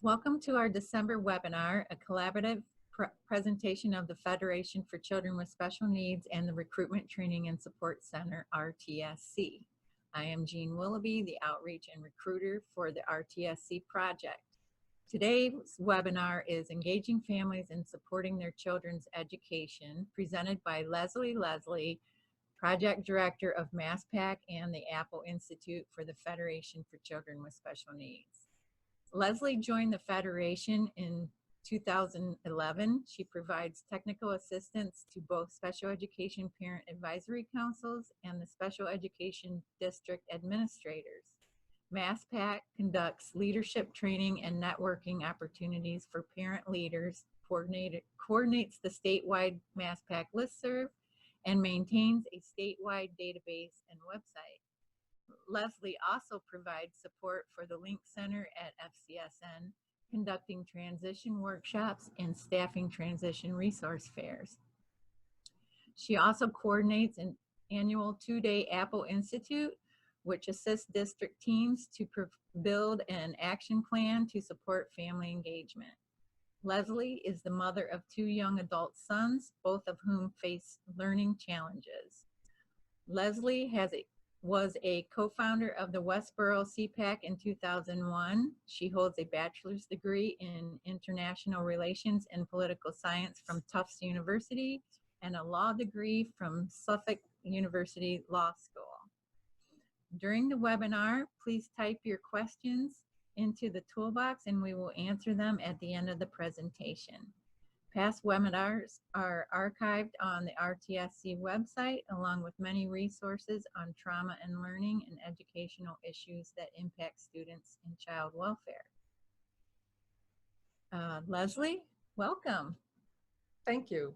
Welcome to our December webinar, a collaborative presentation of the Federation for Children with Special Needs and the Recruitment Training and Support Center, RTSC. I am Jean Willoughby, the Outreach and Recruiter for the RTSC project. Today's webinar is Engaging Families in Supporting Their Children's Education, presented by Leslie, Project Director of MassPAC and the Apple Institute for the Federation for Children with Special Needs. Leslie joined the Federation in 2011. She provides technical assistance to both special education parent advisory councils and the special education district administrators. MassPAC conducts leadership training and networking opportunities for parent leaders, coordinates the statewide MassPAC listserv, and maintains a statewide database and website. Leslie also provides support for the Link Center at FCSN, conducting transition workshops and staffing transition resource fairs. She also coordinates an annual two-day Apple Institute, which assists district teams to build an action plan to support family engagement. Leslie is the mother of two young adult sons, both of whom face learning challenges. Leslie was a co-founder of the Westboro CPAC in 2001. She holds a bachelor's degree in international relations and political science from Tufts University and a law degree from Suffolk University Law School. During the webinar, please type your questions into the toolbox and we will answer them at the end of the presentation. Past webinars are archived on the RTSC website, along with many resources on trauma and learning and educational issues that impact students and child welfare. Leslie, welcome. Thank you.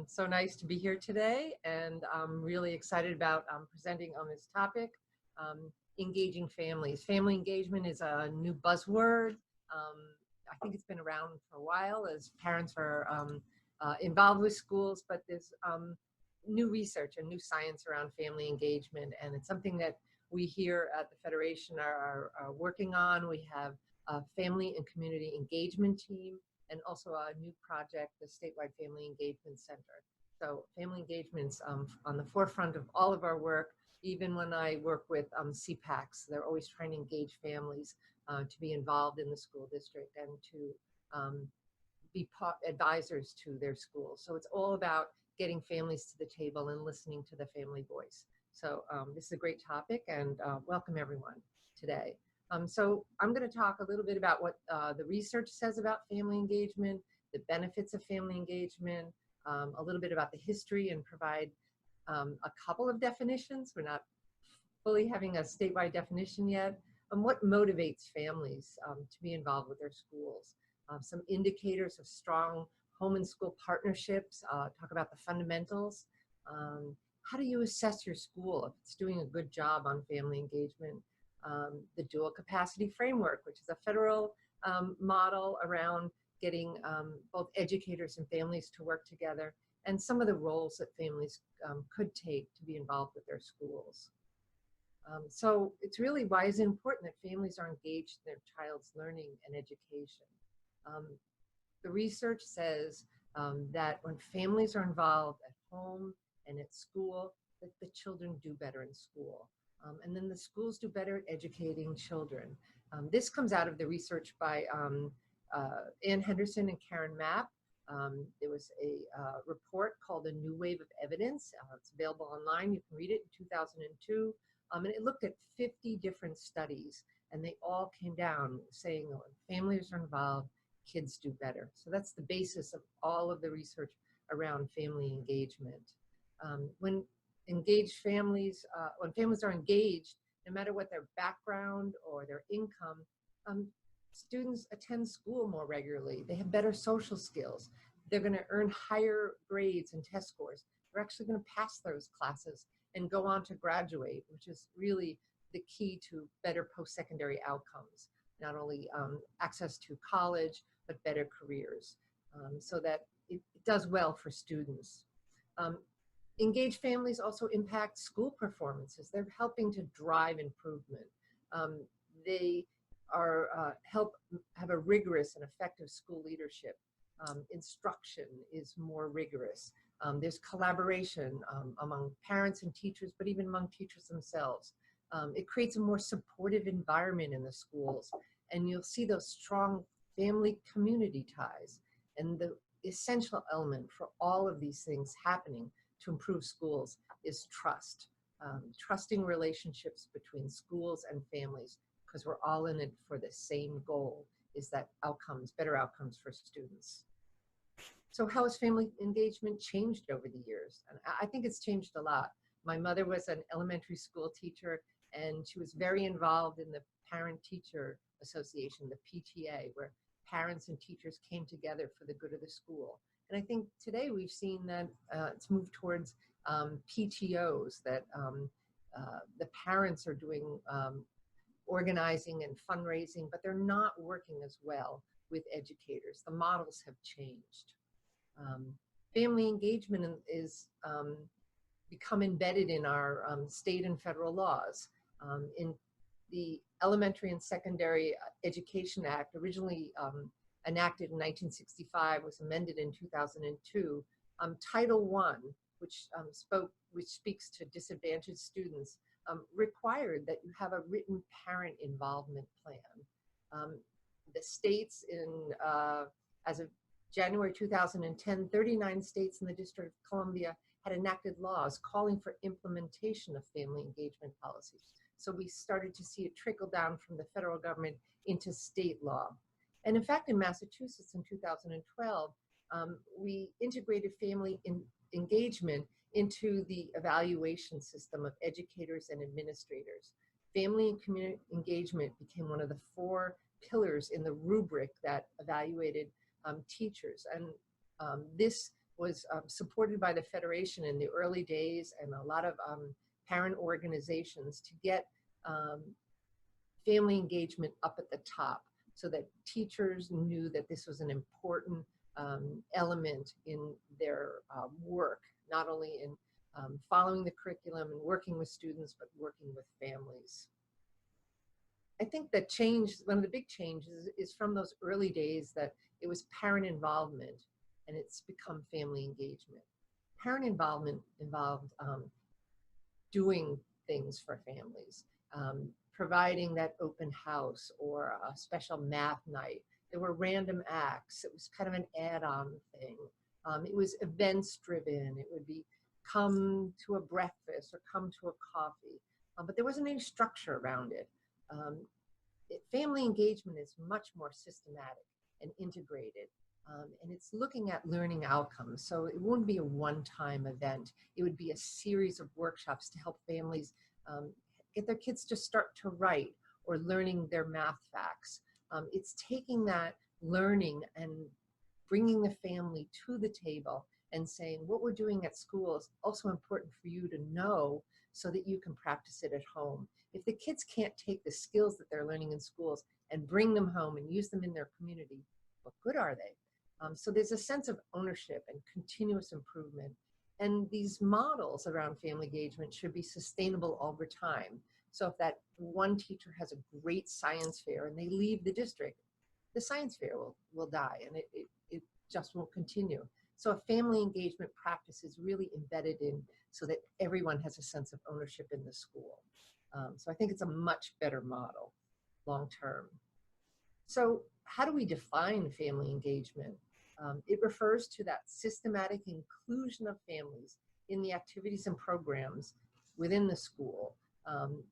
So nice to be here today, and I'm really excited about presenting on this topic, engaging families. Family engagement is a new buzzword. I think it's been around for a while as parents are involved with schools, but there's new research and new science around family engagement, and it's something that we here at the Federation are working on. We have a family and community engagement team and also a new project, the Statewide Family Engagement Center. So family engagement's on the forefront of all of our work. Even when I work with CPACs, they're always trying to engage families to be involved in the school district and to be advisors to their schools. So it's all about getting families to the table and listening to the family voice. So this is a great topic, and welcome everyone today. So I'm going to talk a little bit about what the research says about family engagement, the benefits of family engagement, a little bit about the history, and provide a couple of definitions. We're not fully having a statewide definition yet. What motivates families to be involved with their schools? Some indicators of strong home and school partnerships, talk about the fundamentals. How do you assess your school if it's doing a good job on family engagement? The dual capacity framework, which is a federal model around getting both educators and families to work together, and some of the roles that families could take to be involved with their schools. So it's really why is it important that families are engaged in their child's learning and education. The research says that when families are involved at home and at school, that the children do better in school. And then the schools do better at educating children. This comes out of the research by Ann Henderson and Karen Mapp. There was a report called A New Wave of Evidence. It's available online. You can read it in 2002. And it looked at 50 different studies, and they all came down saying that when families are involved, kids do better. So that's the basis of all of the research around family engagement. When families are engaged, no matter what their background or their income, students attend school more regularly. They have better social skills. They're going to earn higher grades and test scores. They're actually going to pass those classes and go on to graduate, which is really the key to better post-secondary outcomes, not only access to college, but better careers, so that it does well for students. Engaged families also impact school performances. They're helping to drive improvement. They help have a rigorous and effective school leadership. Instruction is more rigorous. There's collaboration among parents and teachers, but even among teachers themselves. It creates a more supportive environment in the schools, and you'll see those strong family community ties. And the essential element for all of these things happening to improve schools is trust. Trusting relationships between schools and families, because we're all in it for the same goal, is that outcomes, better outcomes for students. So how has family engagement changed over the years? And I think it's changed a lot. My mother was an elementary school teacher, and she was very involved in the Parent-Teacher Association, the PTA, where parents and teachers came together for the good of the school. And I think today we've seen that it's moved towards PTOs, that the parents are doing organizing and fundraising, but they're not working as well with educators. The models have changed. Family engagement is become embedded in our state and federal laws. In the Elementary and Secondary Education Act, originally enacted in 1965, was amended in 2002. Title I, which speaks to disadvantaged students, required that you have a written parent involvement plan. The states as of January 2010, 39 states in the District of Columbia had enacted laws calling for implementation of family engagement policies. So we started to see it trickle down from the federal government into state law. And in fact, in Massachusetts in 2012, we integrated family engagement into the evaluation system of educators and administrators. Family and community engagement became one of the 4 pillars in the rubric that evaluated teachers. And this was supported by the Federation in the early days, and a lot of parent organizations, to get family engagement up at the top, so that teachers knew that this was an important element in their work, not only in following the curriculum and working with students, but working with families. I think that one of the big changes is from those early days that it was parent involvement, and it's become family engagement. Parent involvement involved doing things for families, providing that open house or a special math night. There were random acts. It was kind of an add-on thing. It was events driven. It would be come to a breakfast or come to a coffee, but there wasn't any structure around it. Family engagement is much more systematic and integrated, and it's looking at learning outcomes. So it wouldn't be a one-time event. It would be a series of workshops to help families get their kids to start to write or learning their math facts. It's taking that learning and bringing the family to the table and saying, what we're doing at school is also important for you to know so that you can practice it at home. If the kids can't take the skills that they're learning in schools and bring them home and use them in their community, what good are they? So there's a sense of ownership and continuous improvement. And these models around family engagement should be sustainable over time. So if that one teacher has a great science fair and they leave the district, the science fair will die, and it just won't continue. So a family engagement practice is really embedded in so that everyone has a sense of ownership in the school. So I think it's a much better model long term. So how do we define family engagement? It refers to that systematic inclusion of families in the activities and programs within the school.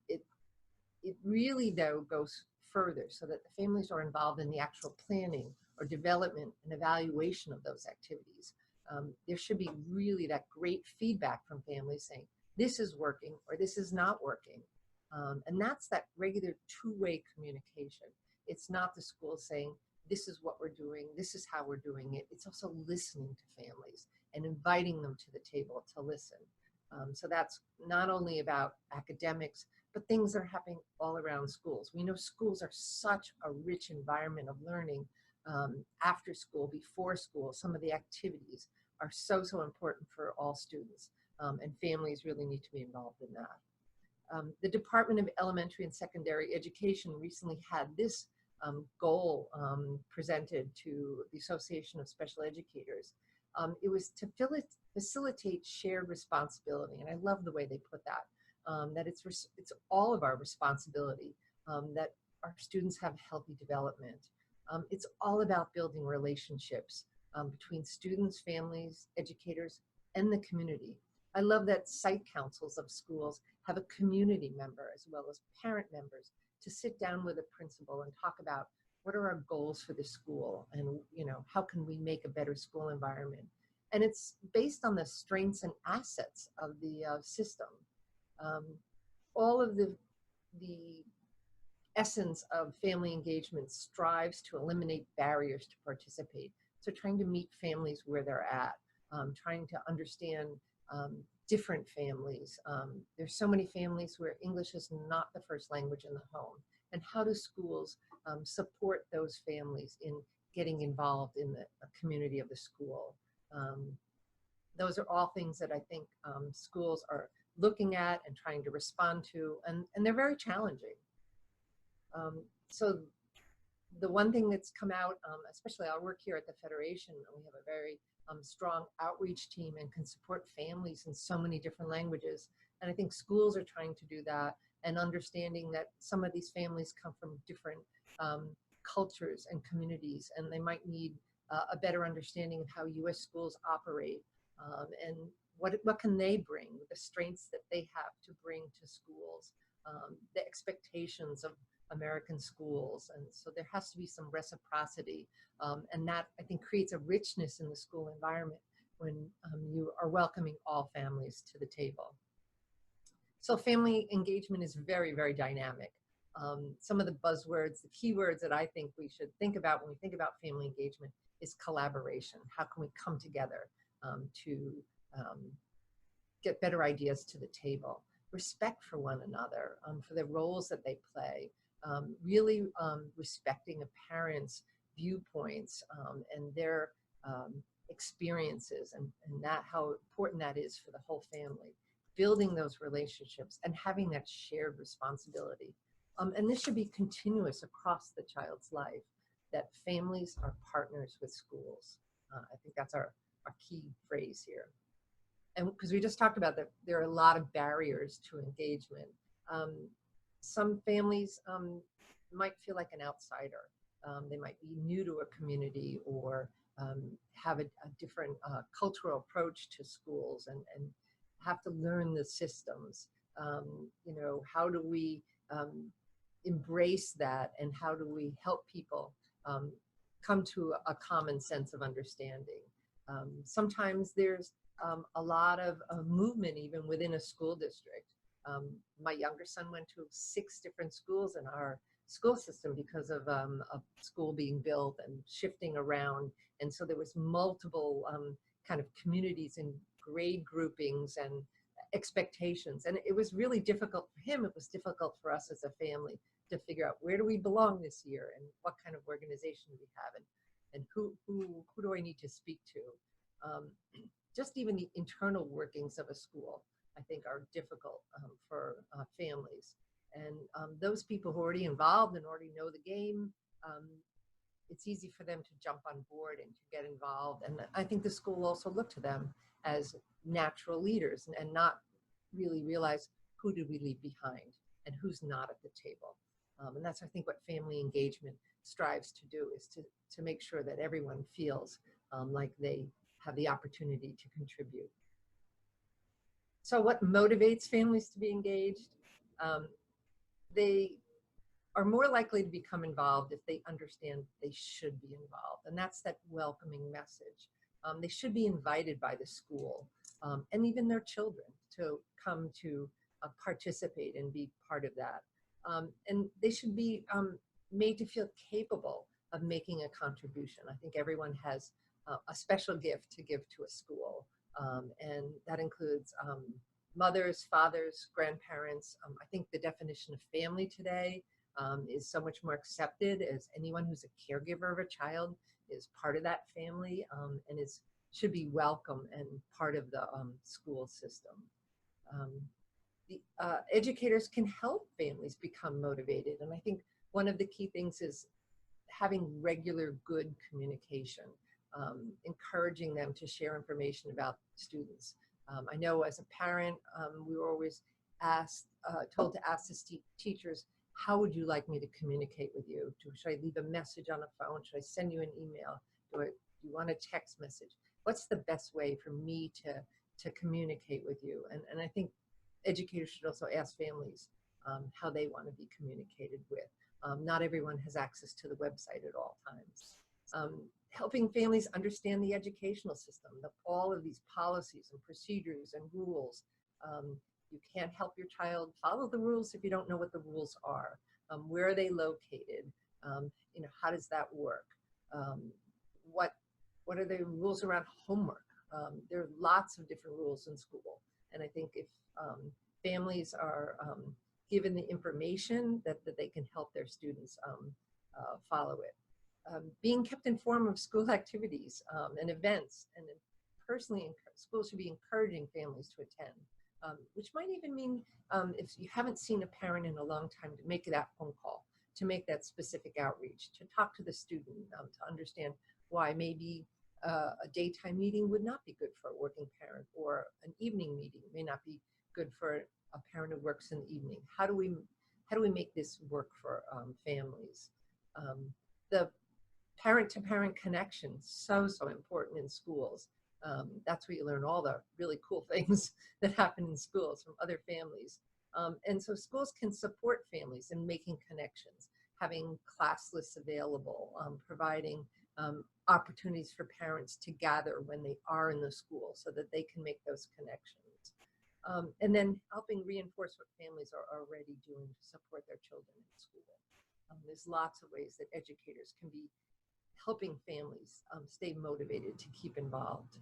It really, though, goes further so that the families are involved in the actual planning or development and evaluation of those activities. There should be really that great feedback from families saying, this is working or this is not working. And that's that regular two-way communication. It's not the school saying, this is what we're doing, this is how we're doing it. It's also listening to families and inviting them to the table to listen. So that's not only about academics, but things that are happening all around schools. We know schools are such a rich environment of learning after school, before school. Some of the activities are so important for all students, and families really need to be involved in that. The Department of Elementary and Secondary Education recently had this goal presented to the Association of Special Educators. It was to facilitate shared responsibility, and I love the way they put that, that it's all of our responsibility, that our students have healthy development. It's all about building relationships between students, families, educators, and the community. I love that site councils of schools have a community member as well as parent members to sit down with a principal and talk about what are our goals for the school, and how can we make a better school environment. And it's based on the strengths and assets of the system. All of the essence of family engagement strives to eliminate barriers to participate. So trying to meet families where they're at, trying to understand different families. There's so many families where English is not the first language in the home. And how do schools support those families in getting involved in the community of the school? Those are all things that I think schools are looking at and trying to respond to, and they're very challenging. So the one thing that's come out, especially our work here at the Federation, we have a very strong outreach team and can support families in so many different languages. And I think schools are trying to do that, and understanding that some of these families come from different cultures and communities, and they might need a better understanding of how U.S. schools operate, and what can they bring, the strengths that they have to bring to schools, the expectations of American schools. And so there has to be some reciprocity, and that, I think, creates a richness in the school environment when you are welcoming all families to the table. So family engagement is very, very dynamic. Some of the buzzwords, the keywords that I think we should think about when we think about family engagement is collaboration. How can we come together to get better ideas to the table? Respect for one another, for the roles that they play, really respecting a parent's viewpoints and their experiences, and that how important that is for the whole family. Building those relationships and having that shared responsibility. And this should be continuous across the child's life, that families are partners with schools. I think that's our key phrase here. And because we just talked about that there are a lot of barriers to engagement. Some families might feel like an outsider. They might be new to a community, or have a different cultural approach to schools, and have to learn the systems. How do we embrace that, and how do we help people come to a common sense of understanding? Sometimes there's a lot of movement even within a school district. My younger son went to 6 different schools in our school system because of a school being built and shifting around. And so there was multiple kind of communities and grade groupings and expectations. And it was really difficult for him. It was difficult for us as a family to figure out, where do we belong this year, and what kind of organization do we have, and who do I need to speak to? Just even the internal workings of a school, I think, are difficult for families. And those people who are already involved and already know the game, it's easy for them to jump on board and to get involved. And I think the school also look to them as natural leaders, and not really realize, who did we leave behind and who's not at the table. And that's, I think, what family engagement strives to do, is to make sure that everyone feels like they have the opportunity to contribute. So what motivates families to be engaged? They are more likely to become involved if they understand they should be involved. And that's that welcoming message. They should be invited by the school and even their children to come to participate and be part of that. And they should be made to feel capable of making a contribution. I think everyone has a special gift to give to a school. And that includes mothers, fathers, grandparents. I think the definition of family today is so much more accepted, as anyone who's a caregiver of a child is part of that family, and should be welcome and part of the school system. the educators can help families become motivated. And I think one of the key things is having regular good communication, encouraging them to share information about students. I know as a parent, we were always told to ask the teachers, how would you like me to communicate with you? Should I leave a message on a phone? Should I send you an email? Do you want a text message? What's the best way for me to communicate with you? And I think educators should also ask families how they want to be communicated with. Not everyone has access to the website at all times. Helping families understand the educational system, all of these policies and procedures and rules. You can't help your child follow the rules if you don't know what the rules are. Where are they located? How does that work? What are the rules around homework? There are lots of different rules in school. And I think if families are given the information that they can help their students follow it. Being kept informed of school activities and events, and personally, schools should be encouraging families to attend, which might even mean if you haven't seen a parent in a long time, to make that phone call, to make that specific outreach, to talk to the student, to understand why maybe a daytime meeting would not be good for a working parent, or an evening meeting may not be good for a parent who works in the evening. How do we make this work for families? The parent-to-parent connection, so important in schools. That's where you learn all the really cool things that happen in schools from other families. And so schools can support families in making connections, having class lists available, providing opportunities for parents to gather when they are in the school so that they can make those connections. And then helping reinforce what families are already doing to support their children in school. There's lots of ways that educators can be helping families stay motivated to keep involved.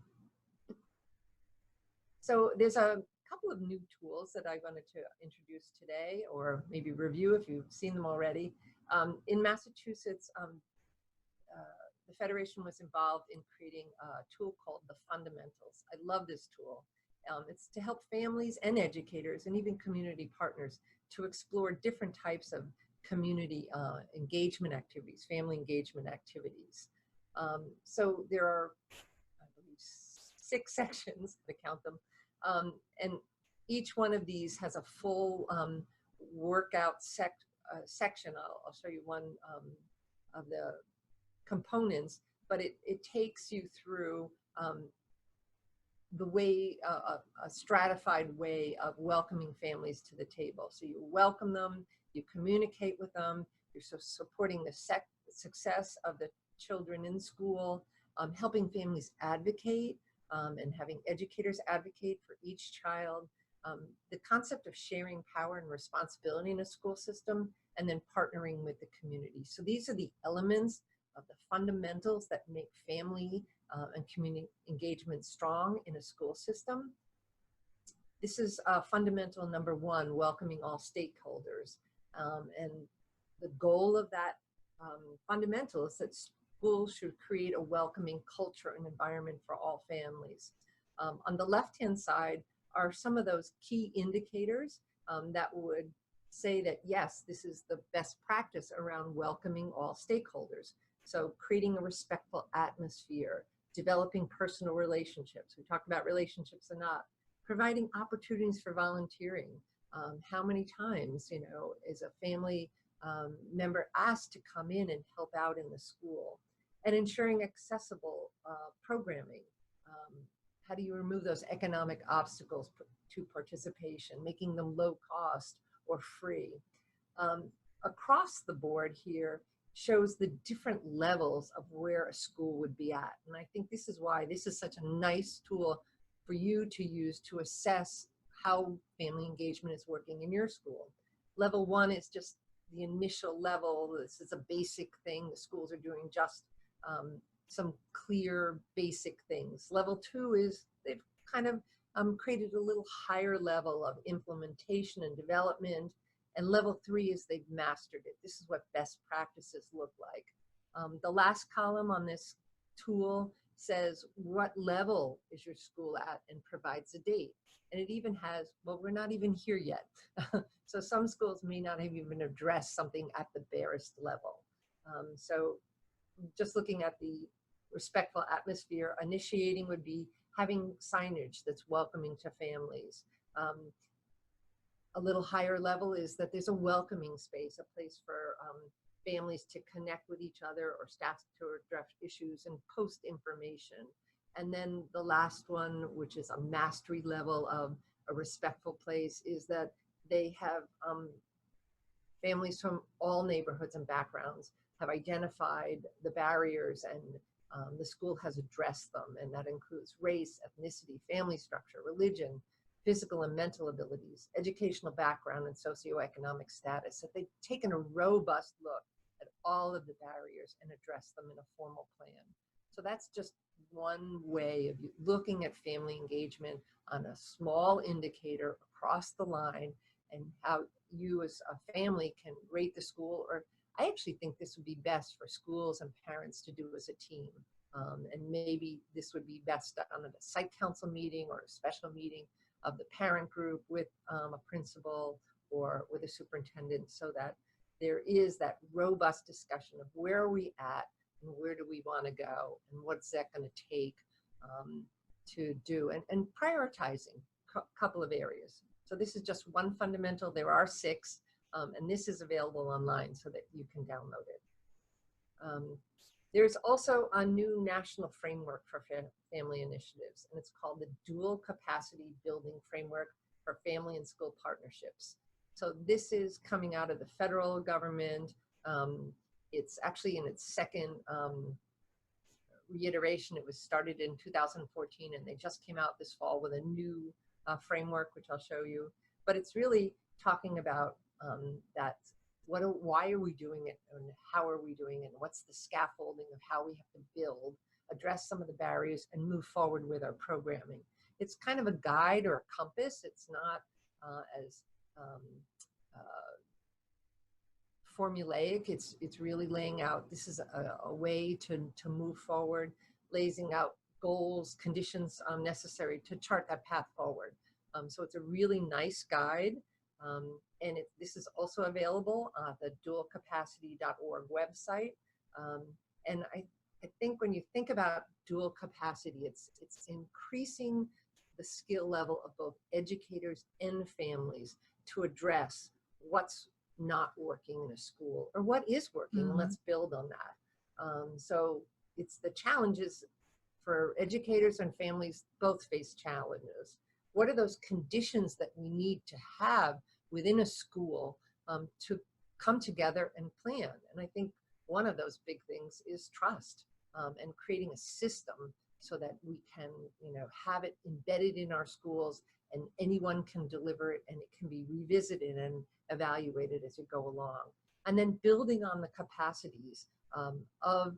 So there's a couple of new tools that I wanted to introduce today, or maybe review if you've seen them already. In Massachusetts, the Federation was involved in creating a tool called the Fundamentals. I love this tool. It's to help families and educators and even community partners to explore different types of community engagement activities, family engagement activities. So there are, I believe, 6 sections, to count them, and each one of these has a full workout section. I'll show you one of the components, but it takes you through the way, a stratified way of welcoming families to the table. So you welcome them, you communicate with them, you're supporting the success of the children in school, helping families advocate, and having educators advocate for each child. The concept of sharing power and responsibility in a school system, and then partnering with the community. So these are the elements of the fundamentals that make family and community engagement strong in a school system. This is fundamental number 1, welcoming all stakeholders. And the goal of that fundamental is that schools should create a welcoming culture and environment for all families. On the left-hand side are some of those key indicators that would say that, yes, this is the best practice around welcoming all stakeholders. So creating a respectful atmosphere, developing personal relationships. We talked about relationships or not. Providing opportunities for volunteering. How many times, is a family member asked to come in and help out in the school? And ensuring accessible programming. How do you remove those economic obstacles to participation, making them low cost or free? Across the board here shows the different levels of where a school would be at. And I think this is why this is such a nice tool for you to use to assess how family engagement is working in your school. Level 1 is just the initial level. This is a basic thing. The schools are doing just some clear basic things. Level 2 is they've kind of created a little higher level of implementation and development. And level 3 is they've mastered it. This is what best practices look like. The last column on this tool says what level is your school at and provides a date. And it even has, well, we're not even here yet. So some schools may not have even addressed something at the barest level. So just looking at the respectful atmosphere, initiating would be having signage that's welcoming to families. A little higher level is that there's a welcoming space, a place for families to connect with each other or staff to address issues and post information. And then the last one, which is a mastery level of a respectful place, is that they have families from all neighborhoods and backgrounds have identified the barriers, and the school has addressed them. And that includes race, ethnicity, family structure, religion, physical and mental abilities, educational background, and socioeconomic status. That they've taken a robust look at all of the barriers and addressed them in a formal plan. So that's just one way of looking at family engagement on a small indicator across the line, and how you as a family can rate the school. Or I actually think this would be best for schools and parents to do as a team. And maybe this would be best done on a site council meeting or a special meeting of the parent group with a principal or with a superintendent, so that there is that robust discussion of where are we at and where do we want to go and what's that going to take to do, and prioritizing a couple of areas. So this is just one fundamental. There are 6, and this is available online so that you can download it. There's also a new national framework for family initiatives, and it's called the Dual Capacity Building Framework for Family and School Partnerships. So this is coming out of the federal government. It's actually in its second reiteration. It was started in 2014, and they just came out this fall with a new framework, which I'll show you. But it's really talking about that. Why are we doing it, and how are we doing it, and what's the scaffolding of how we have to build, address some of the barriers, and move forward with our programming. It's kind of a guide or a compass. It's not as formulaic. It's really laying out, this is a way to move forward, laying out goals, conditions necessary to chart that path forward. So it's a really nice guide. And this is also available on the dualcapacity.org website. And I think when you think about dual capacity, it's increasing the skill level of both educators and families to address what's not working in a school or what is working, and let's build on that. So it's the challenges for educators and families. Both face challenges. What are those conditions that we need to have within a school to come together and plan? And I think one of those big things is trust, and creating a system so that we can, have it embedded in our schools, and anyone can deliver it, and it can be revisited and evaluated as you go along. And then building on the capacities of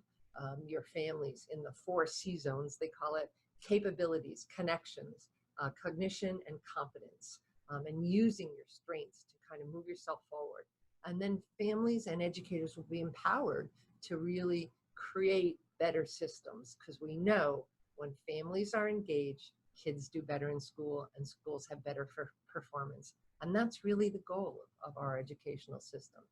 your families in the 4 C zones. They call it capabilities, connections, cognition, and competence. And using your strengths to kind of move yourself forward. And then families and educators will be empowered to really create better systems, because we know when families are engaged, kids do better in school and schools have better performance. And that's really the goal of our educational system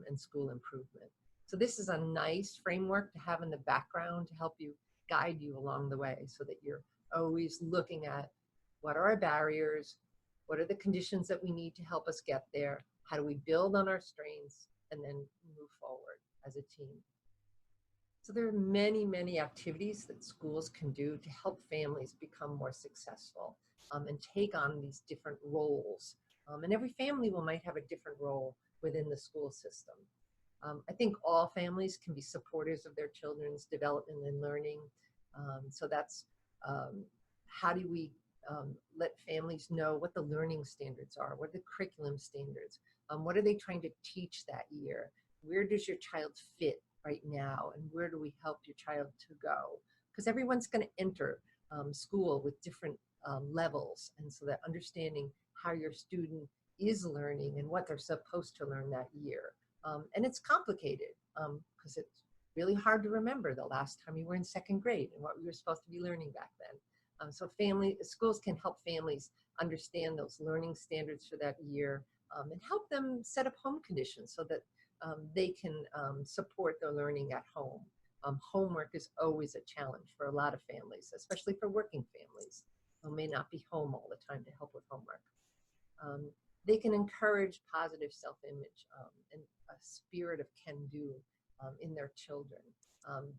and school improvement. So this is a nice framework to have in the background to help you guide you along the way, so that you're always looking at what are our barriers, what are the conditions that we need to help us get there? How do we build on our strengths and then move forward as a team? So there are many, many activities that schools can do to help families become more successful and take on these different roles. And every family might have a different role within the school system. I think all families can be supporters of their children's development and learning. So that's how do we let families know what the learning standards are, what are the curriculum standards, what are they trying to teach that year, where does your child fit right now, and where do we help your child to go? Because everyone's going to enter school with different levels, and so that understanding how your student is learning and what they're supposed to learn that year. And it's complicated because it's really hard to remember the last time you were in second grade and what we were supposed to be learning back then. So schools can help families understand those learning standards for that year, and help them set up home conditions so that they can support their learning at home. Homework is always a challenge for a lot of families, especially for working families who may not be home all the time to help with homework. Um, they can encourage positive self-image, and a spirit of can-do in their children.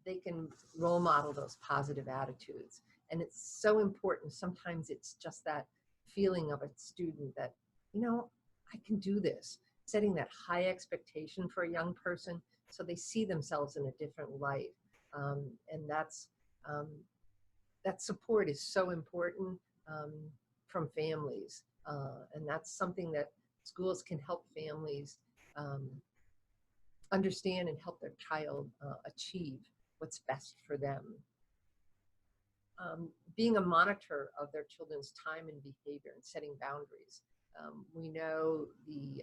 They can role model those positive attitudes. And it's so important. Sometimes it's just that feeling of a student that, I can do this, setting that high expectation for a young person so they see themselves in a different light. And that support is so important from families. And that's something that schools can help families understand and help their child achieve what's best for them. Being a monitor of their children's time and behavior and setting boundaries. We know the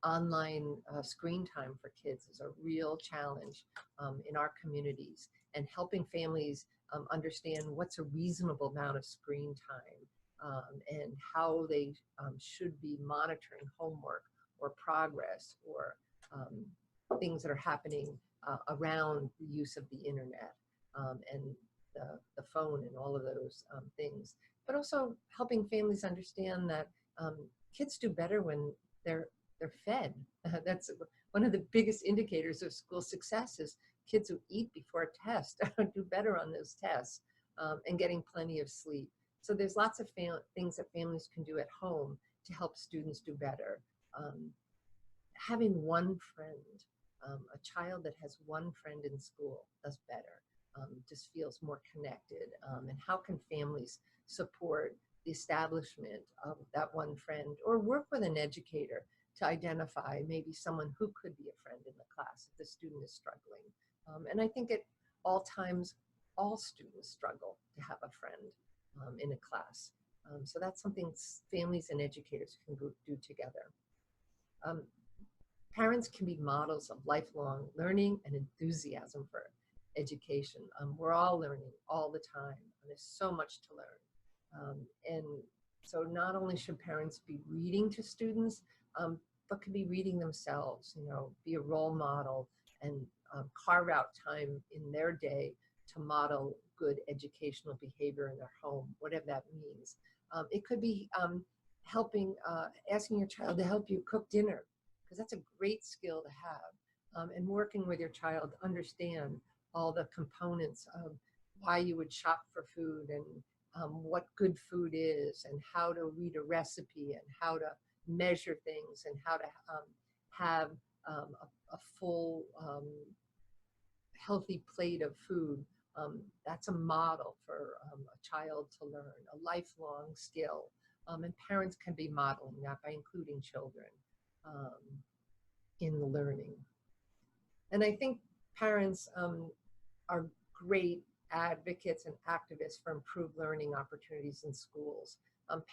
online screen time for kids is a real challenge in our communities, and helping families understand what's a reasonable amount of screen time, and how they should be monitoring homework or progress or things that are happening around the use of the internet, and the phone and all of those things. But also helping families understand that kids do better when they're fed. That's one of the biggest indicators of school success is kids who eat before a test do better on those tests, and getting plenty of sleep. So there's lots of things that families can do at home to help students do better. Having one friend, a child that has one friend in school does better, just feels more connected. And how can families support the establishment of that one friend, or work with an educator to identify maybe someone who could be a friend in the class if the student is struggling. And I think at all times, all students struggle to have a friend in a class. So that's something families and educators can do together. Parents can be models of lifelong learning and enthusiasm for education. We're all learning all the time, and there's so much to learn. And so not only should parents be reading to students, but could be reading themselves, be a role model and carve out time in their day to model good educational behavior in their home, whatever that means. It could be asking your child to help you cook dinner, because that's a great skill to have, and working with your child to understand all the components of why you would shop for food, and what good food is, and how to read a recipe, and how to measure things, and how to have a full healthy plate of food. That's a model for a child to learn, a lifelong skill. And parents can be modeling that by including children in the learning. And I think parents are great advocates and activists for improved learning opportunities in schools.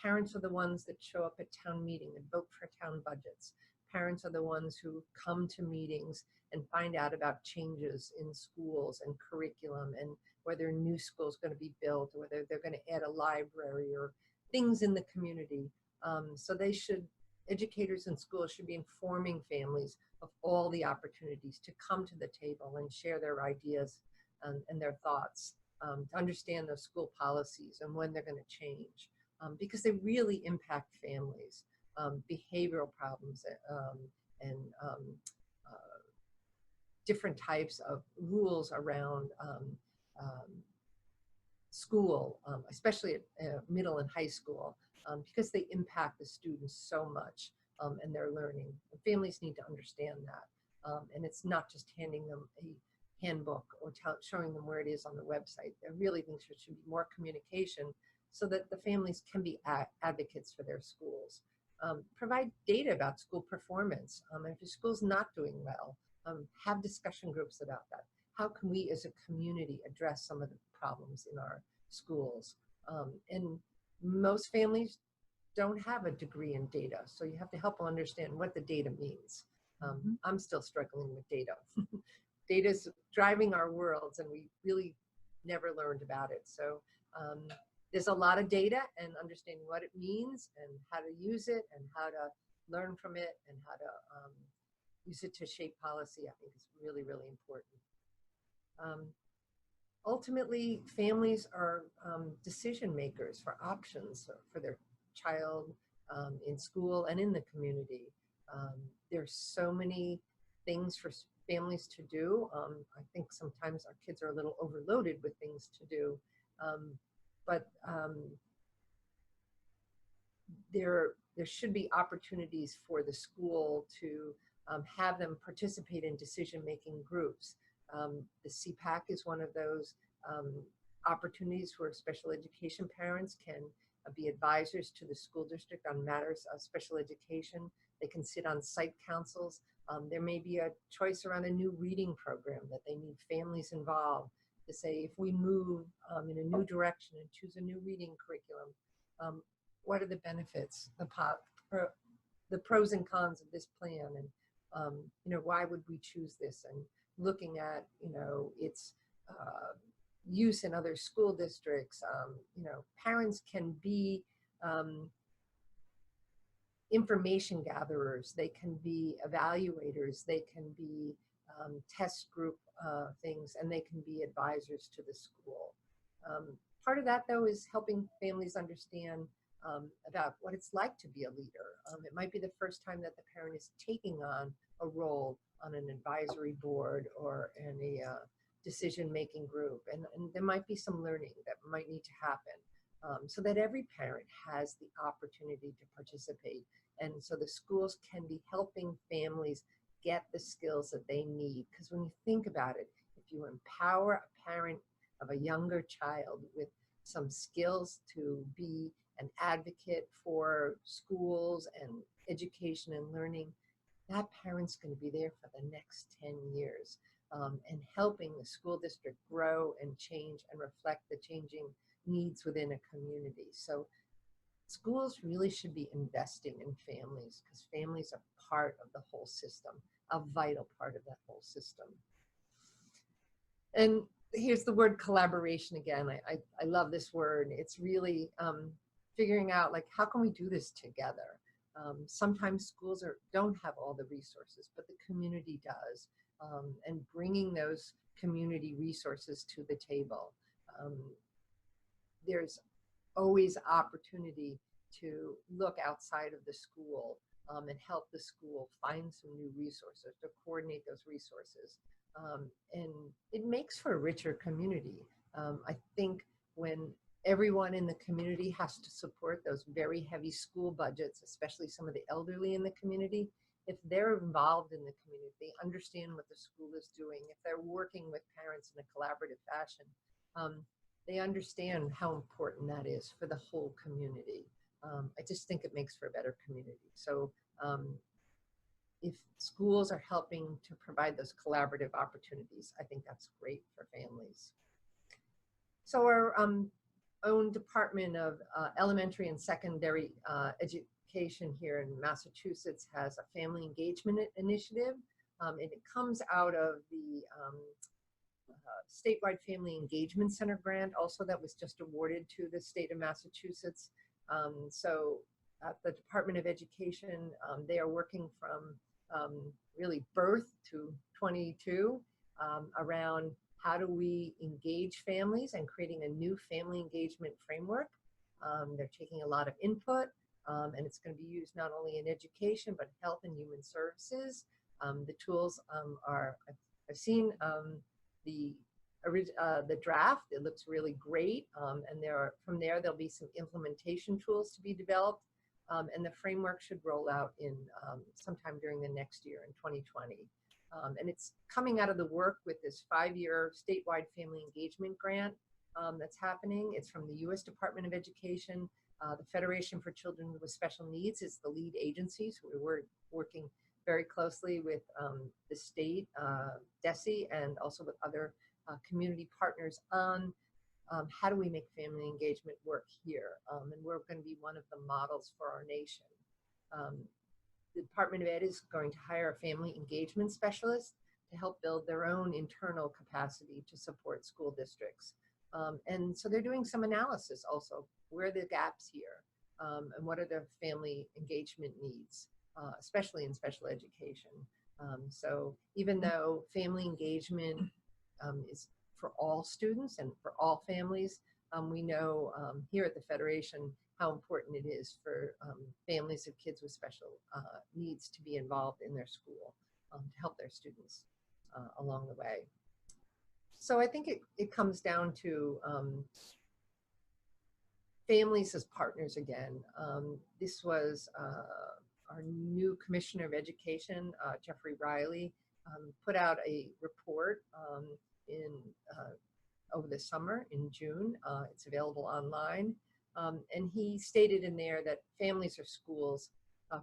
Parents are the ones that show up at town meeting and vote for town budgets. Parents are the ones who come to meetings and find out about changes in schools and curriculum, and whether a new school is going to be built, or whether they're going to add a library or things in the community. So educators in schools should be informing families of all the opportunities to come to the table and share their ideas and their thoughts, to understand those school policies and when they're going to change, because they really impact families. Behavioral problems and different types of rules around school, especially at middle and high school, because they impact the students so much and their learning. And families need to understand that. And it's not just handing them a handbook or showing them where it is on the website. I really think there should be more communication so that the families can be advocates for their schools. Provide data about school performance. If your school's not doing well, have discussion groups about that. How can we as a community address some of the problems in our schools? And most families don't have a degree in data, so you have to help them understand what the data means. I'm still struggling with data. data's driving our worlds, and we really never learned about it. So there's a lot of data, and understanding what it means and how to use it and how to learn from it and how to use it to shape policy, I think is really, really important. Ultimately, families are decision makers for options for their child in school and in the community. There's so many things for families to do. I think sometimes our kids are a little overloaded with things to do, but there should be opportunities for the school to have them participate in decision-making groups. The CPAC is one of those opportunities where special education parents can be advisors to the school district on matters of special education. They can sit on site councils. There may be a choice around a new reading program that they need families involved to say, if we move in a new direction and choose a new reading curriculum, what are the benefits, the pros and cons of this plan, and why would we choose this? And looking at its use in other school districts. Parents can be information gatherers, they can be evaluators, they can be test group things, and they can be advisors to the school. Part of that, though, is helping families understand about what it's like to be a leader. It might be the first time that the parent is taking on a role on an advisory board or in a decision-making group, and there might be some learning that might need to happen so that every parent has the opportunity to participate, and so the schools can be helping families get the skills that they need. Because when you think about it, if you empower a parent of a younger child with some skills to be an advocate for schools and education and learning, that parent's going to be there for the next 10 years and helping the school district grow and change and reflect the changing needs within a community. So schools really should be investing in families, because families are part of the whole system, a vital part of that whole system. And here's the word collaboration again. I love this word. It's really figuring out, like, how can we do this together? Sometimes schools don't have all the resources, but the community does. And bringing those community resources to the table. There's always opportunity to look outside of the school and help the school find some new resources, to coordinate those resources. And it makes for a richer community. I think when everyone in the community has to support those very heavy school budgets, especially some of the elderly in the community, if they're involved in the community, they understand what the school is doing, if they're working with parents in a collaborative fashion, they understand how important that is for the whole community. I just think it makes for a better community. So if schools are helping to provide those collaborative opportunities, I think that's great for families. So our own Department of Elementary and Secondary Education here in Massachusetts has a family engagement initiative, and it comes out of the statewide Family Engagement Center grant also that was just awarded to the state of Massachusetts. So at the Department of Education, they are working from really birth to 22 around how do we engage families and creating a new family engagement framework. They're taking a lot of input, and it's going to be used not only in education, but health and human services. The tools are, I've seen the draft, it looks really great. And from there, there'll be some implementation tools to be developed. And the framework should roll out in sometime during the next year in 2020. And it's coming out of the work with this 5-year statewide family engagement grant that's happening. It's from the U.S. Department of Education. The Federation for Children with Special Needs is the lead agency, so we're working very closely with the state, DESE, and also with other community partners on how do we make family engagement work here. And we're going to be one of the models for our nation. The Department of Ed is going to hire a family engagement specialist to help build their own internal capacity to support school districts. And so they're doing some analysis also. Where are the gaps here? And what are their family engagement needs, especially in special education? So even though family engagement is for all students and for all families, we know here at the Federation how important it is for families of kids with special needs to be involved in their school to help their students along the way. So I think it comes down to families as partners again. This was our new Commissioner of Education, Jeffrey Riley, put out a report in over the summer in June. It's available online. And he stated in there that families or schools,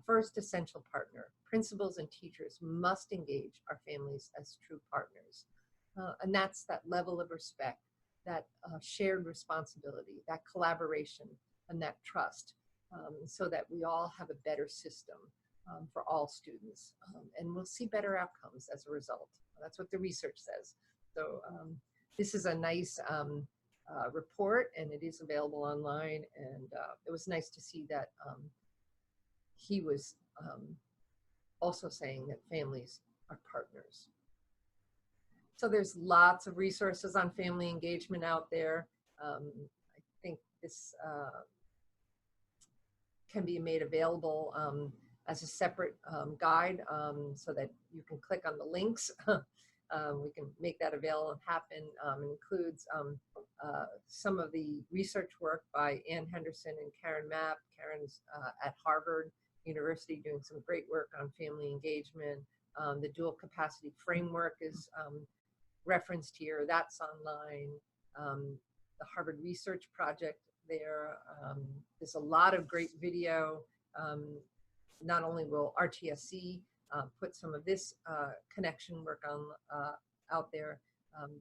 first essential partner. Principals and teachers must engage our families as true partners. And that's that level of respect, that shared responsibility, that collaboration, and that trust, so that we all have a better system for all students. And we'll see better outcomes as a result. That's what the research says. So this is a nice report, and it is available online. And it was nice to see that he was also saying that families are partners. So there's lots of resources on family engagement out there. I think this can be made available as a separate guide so that you can click on the links. We can make that available. Happen. It includes some of the research work by Ann Henderson and Karen Mapp. Karen's at Harvard University doing some great work on family engagement. The dual capacity framework is referenced here. That's online. The Harvard Research Project there. There's a lot of great video. Not only will RTSC put some of this connection work on out there,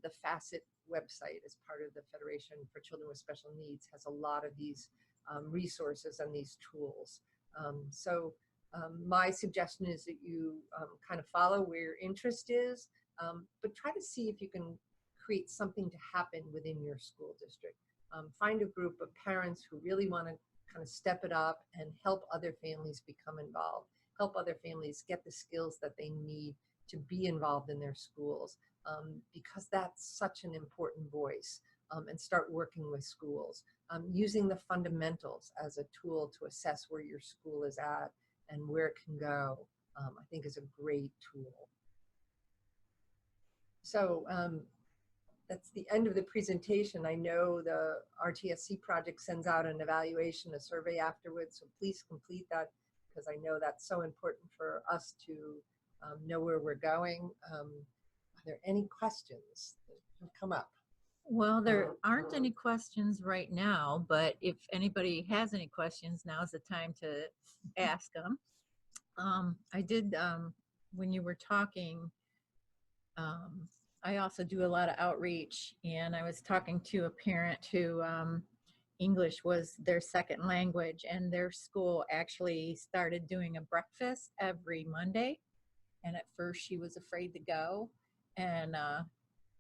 the FACET website as part of the Federation for Children with Special Needs has a lot of these resources and these tools. So my suggestion is that you kind of follow where your interest is, but try to see if you can create something to happen within your school district. Find a group of parents who really want to kind of step it up and help other families become involved, help other families get the skills that they need to be involved in their schools, because that's such an important voice, and start working with schools. Using the fundamentals as a tool to assess where your school is at and where it can go, I think is a great tool. So that's the end of the presentation. I know the RTSC project sends out an evaluation, a survey afterwards, so please complete that, because I know that's so important for us to know where we're going. Are there any questions that have come up? Well, there aren't any questions right now, but if anybody has any questions, now's the time to ask them. I did, when you were talking, I also do a lot of outreach, and I was talking to a parent who English was their second language, and their school actually started doing a breakfast every Monday. And at first she was afraid to go, and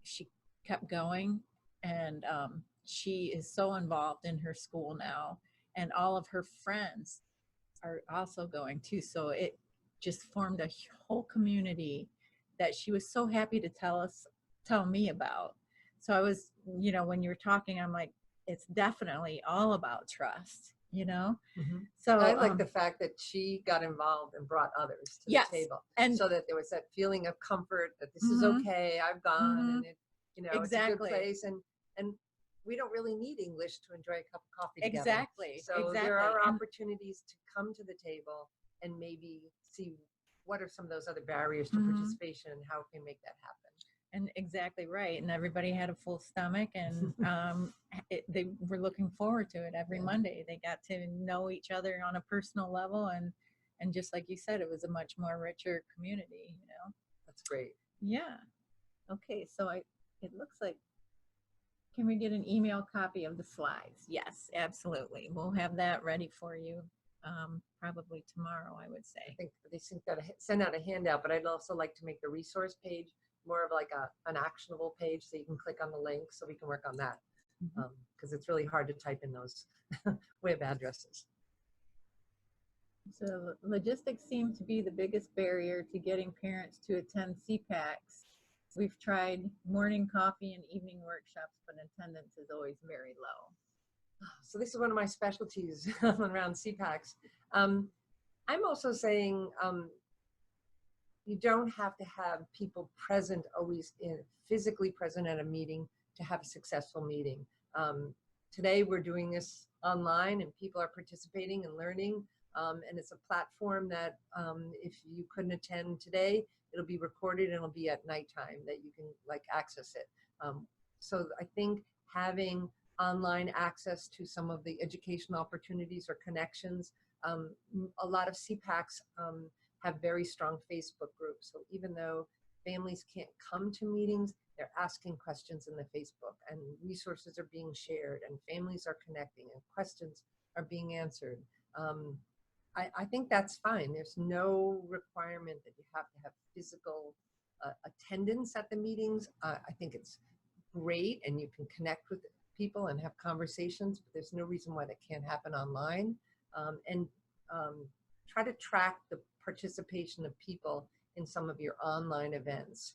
she kept going, and she is so involved in her school now, and all of her friends are also going too. So it just formed a whole community that she was so happy to tell me about. So I was, you know, when you were talking, I'm like, it's definitely all about trust, you know? Mm-hmm. So I like the fact that she got involved and brought others to yes, the table, and so that there was that feeling of comfort that this mm-hmm. is okay, I've gone, and it, you know, exactly. It's a good place, and we don't really need English to enjoy a cup of coffee together. Exactly. So exactly. there are opportunities to come to the table and maybe see what are some of those other barriers to mm-hmm. participation and how can we make that happen. And exactly right. And everybody had a full stomach, and they were looking forward to it every Monday. They got to know each other on a personal level, and just like you said, it was a much more richer community, you know. That's great. Yeah. Okay, so it looks like, can we get an email copy of the slides? Yes, absolutely. We'll have that ready for you probably tomorrow, I would say. I think they sent out a handout, but I'd also like to make the resource page more of like an actionable page so you can click on the link, so we can work on that, because it's really hard to type in those web addresses. So logistics seem to be the biggest barrier to getting parents to attend CPACs. We've tried morning coffee and evening workshops, but attendance is always very low. So this is one of my specialties around CPACs. I'm also saying you don't have to have people present, always physically present at a meeting to have a successful meeting. Today we're doing this online and people are participating and learning, and it's a platform that if you couldn't attend today, it'll be recorded and it'll be at nighttime that you can like access it. So I think having online access to some of the educational opportunities or connections, a lot of CPACs have very strong Facebook groups. So even though families can't come to meetings, they're asking questions in the Facebook, and resources are being shared, and families are connecting, and questions are being answered. I think that's fine. There's no requirement that you have to have physical attendance at the meetings. I think it's great, and you can connect with people and have conversations, but there's no reason why that can't happen online. And try to track the participation of people in some of your online events.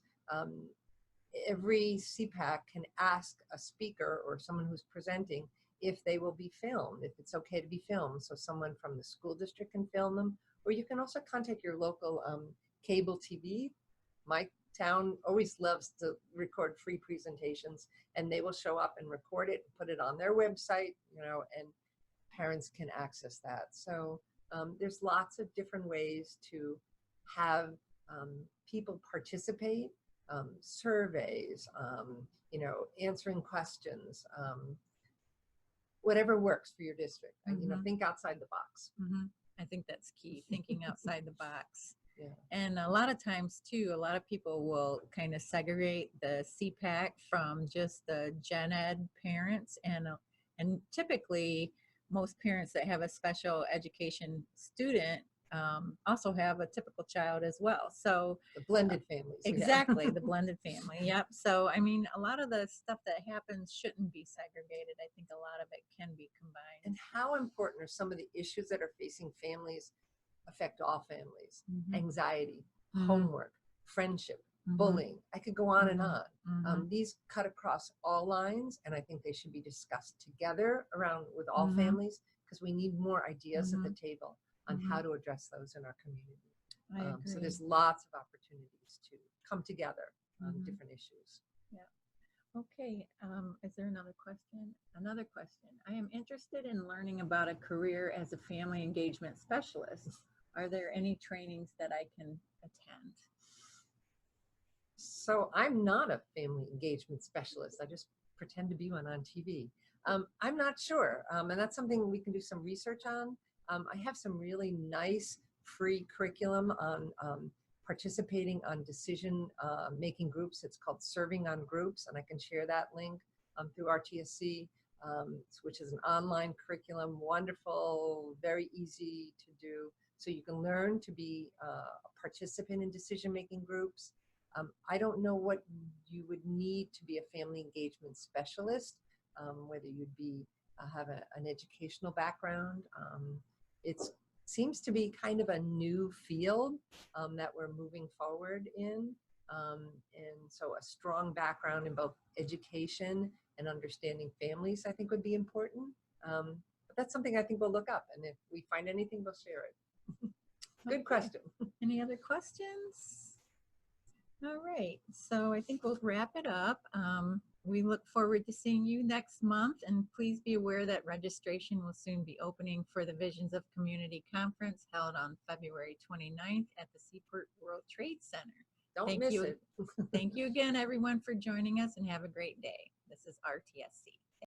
Every CPAC can ask a speaker or someone who's presenting if they will be filmed, if it's okay to be filmed. So someone from the school district can film them, or you can also contact your local cable TV. My town always loves to record free presentations, and they will show up and record it, put it on their website, you know, and parents can access that. So there's lots of different ways to have people participate, surveys, you know, answering questions, whatever works for your district. You know, think outside the box. I think that's key, thinking outside the box. Yeah. And a lot of times too, a lot of people will kind of segregate the CPAC from just the gen ed parents, and typically most parents that have a special education student also have a typical child as well. So the blended families. Exactly, Yeah. the blended family. Yep. So I mean, a lot of the stuff that happens shouldn't be segregated. I think a lot of it can be combined. And how important are some of the issues that are facing families affect all families? Anxiety, homework, friendship, bullying. I could go on and on. These cut across all lines, and I think they should be discussed together around with all families, because we need more ideas at the table on how to address those in our community. So there's lots of opportunities to come together on different issues. Yeah. Okay. Is there another question? Another question. I am interested in learning about a career as a family engagement specialist. Are there any trainings that I can attend? So I'm not a family engagement specialist. I just pretend to be one on TV. I'm not sure. And that's something we can do some research on. I have some really nice free curriculum on participating on decision making groups. It's called Serving on Groups, and I can share that link through RTSC, which is an online curriculum, wonderful, very easy to do. So you can learn to be a participant in decision making groups. I don't know what you would need to be a family engagement specialist, whether you'd be have an educational background. It seems to be kind of a new field that we're moving forward in. And so a strong background in both education and understanding families, I think, would be important. But that's something I think we'll look up. And if we find anything, we'll share it. Good question. Any other questions? All right. So I think we'll wrap it up. We look forward to seeing you next month, and please be aware that registration will soon be opening for the Visions of Community Conference held on February 29th at the Seaport World Trade Center. Don't miss it. Thank you again, everyone, for joining us, and have a great day. This is RTSC.